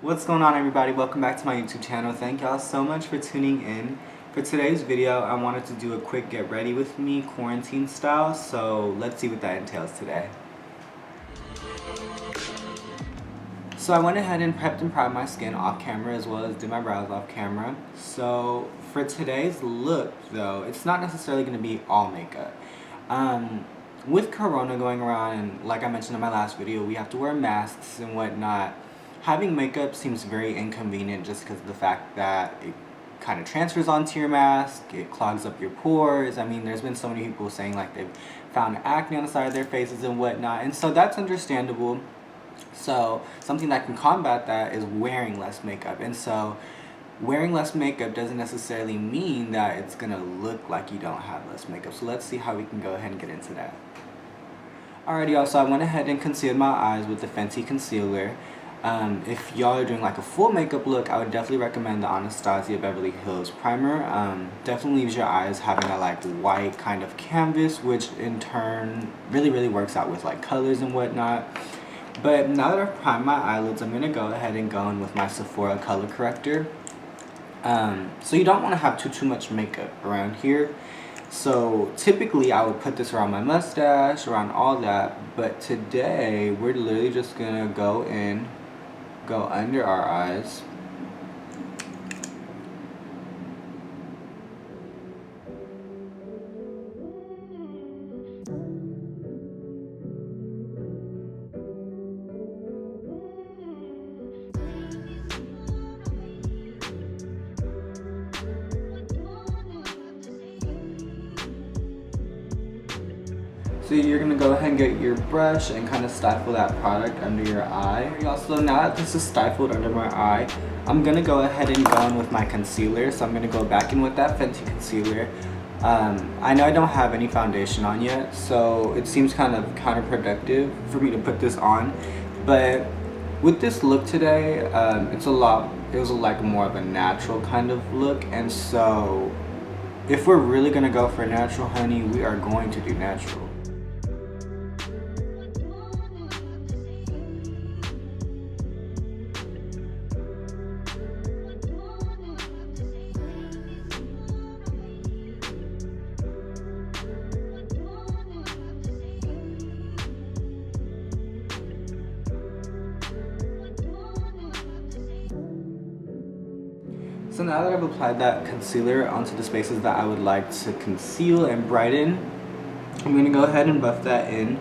What's going on, everybody? Welcome back to my YouTube channel. Thank y'all so much for tuning in. For today's video, I wanted to do a quick get ready with me quarantine style, so let's see what that entails today. So I went ahead and prepped and primed my skin off camera as well as did my brows off camera. So for today's look though, it's not necessarily going to be all makeup. With Corona going around, and like I mentioned in my last video, we have to wear masks and whatnot. Having makeup seems very inconvenient just because of the fact that it kind of transfers onto your mask, it clogs up your pores. I mean, there's been so many people saying like they've found acne on the side of their faces and whatnot, and so that's understandable. So something that can combat that is wearing less makeup, and so wearing less makeup doesn't necessarily mean that it's gonna look like you don't have less makeup. So let's see how we can go ahead and get into that. Alrighty, y'all, so I went ahead and concealed my eyes with the Fenty concealer. If y'all are doing like a full makeup look, I would definitely recommend the Anastasia Beverly Hills primer. Definitely leaves your eyes having a like white kind of canvas, which in turn really works out with like colors and whatnot. But now that I've primed my eyelids, I'm gonna go ahead and go in with my Sephora color corrector. So you don't want to have too much makeup around here. So typically I would put this around my mustache, around all that, but today we're literally just gonna go under our eyes. So you're gonna go ahead and get your brush and kind of stifle that product under your eye. Also, now that this is stifled under my eye, I'm gonna go ahead and go in with my concealer. So I'm gonna go back in with that Fenty concealer. I know I don't have any foundation on yet, so it seems kind of counterproductive for me to put this on. But with this look today, it was like more of a natural kind of look, and so if we're really gonna go for natural, honey, we are going to do natural. So now that I've applied that concealer onto the spaces that I would like to conceal and brighten, I'm going to go ahead and buff that in.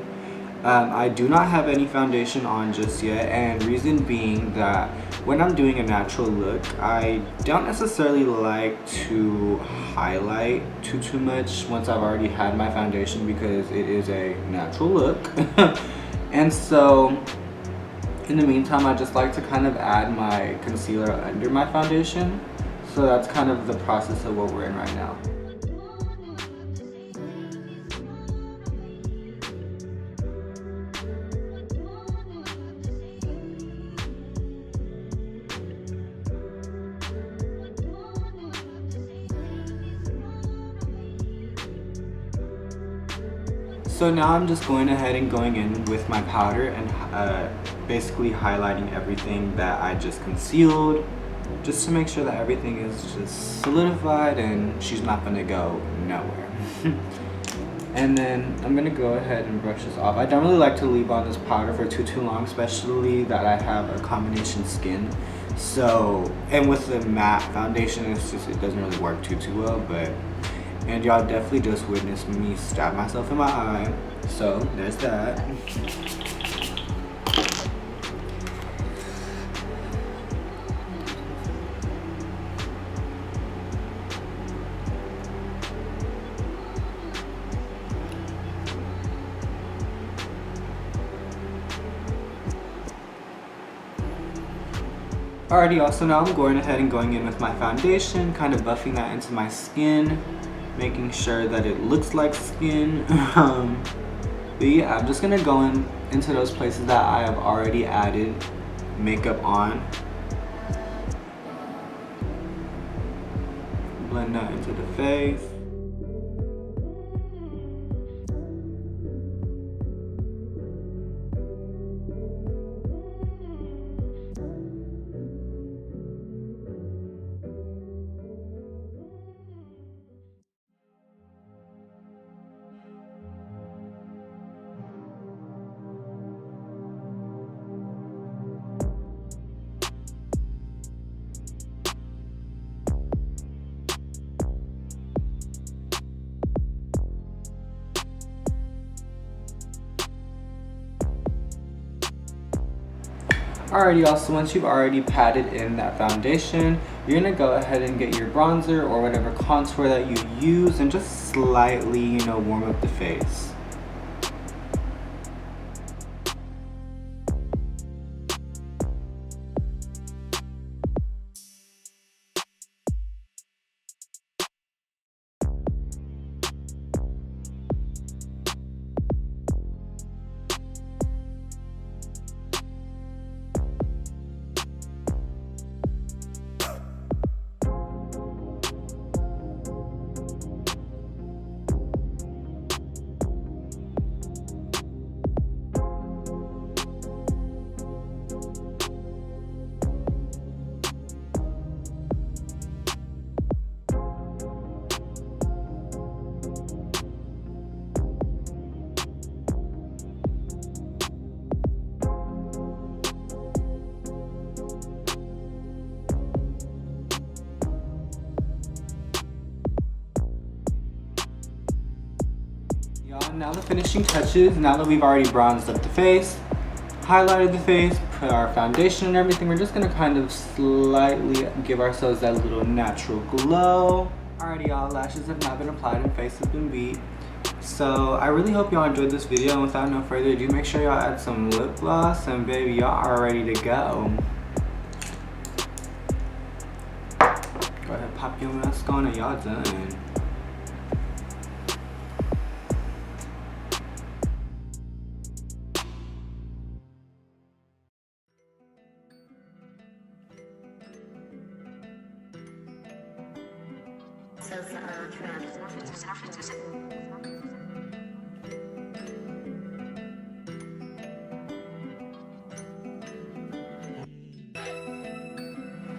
I do not have any foundation on just yet, and reason being that when I'm doing a natural look, I don't necessarily like to highlight too much once I've already had my foundation, because it is a natural look. And so in the meantime, I just like to kind of add my concealer under my foundation. So that's kind of the process of what we're in right now. So now I'm just going ahead and going in with my powder and basically highlighting everything that I just concealed, just to make sure that everything is just solidified and she's not going to go nowhere. And then I'm going to go ahead and brush this off. I don't really like to leave on this powder for too long, especially that I have a combination skin. So, and with the matte foundation, it doesn't really work too well, and y'all definitely just witnessed me stab myself in my eye. So there's that. Alrighty, y'all, so now I'm going ahead and going in with my foundation, kind of buffing that into my skin, making sure that it looks like skin. But yeah, I'm just gonna go into those places that I have already added makeup on. Blend that into the face. Alrighty, also once you've already patted in that foundation, you're gonna go ahead and get your bronzer or whatever contour that you use and just slightly, warm up the face. Now the finishing touches, now that we've already bronzed up the face, highlighted the face, put our foundation and everything, we're just gonna kind of slightly give ourselves that little natural glow. Alrighty y'all, lashes have now been applied and face has been beat. So I really hope y'all enjoyed this video, and without no further ado, make sure y'all add some lip gloss and baby, y'all are ready to go. Go ahead, pop your mask on and y'all done.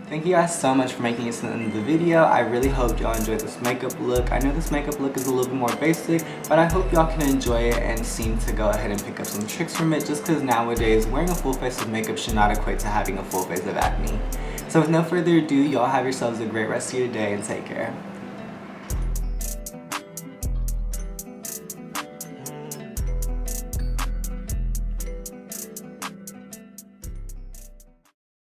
Thank you guys so much for making it to the end of the video. I really hope y'all enjoyed this makeup look. I know this makeup look is a little bit more basic, but I hope y'all can enjoy it and seem to go ahead and pick up some tricks from it, just because nowadays wearing a full face of makeup should not equate to having a full face of acne. So with no further ado, y'all have yourselves a great rest of your day and take care.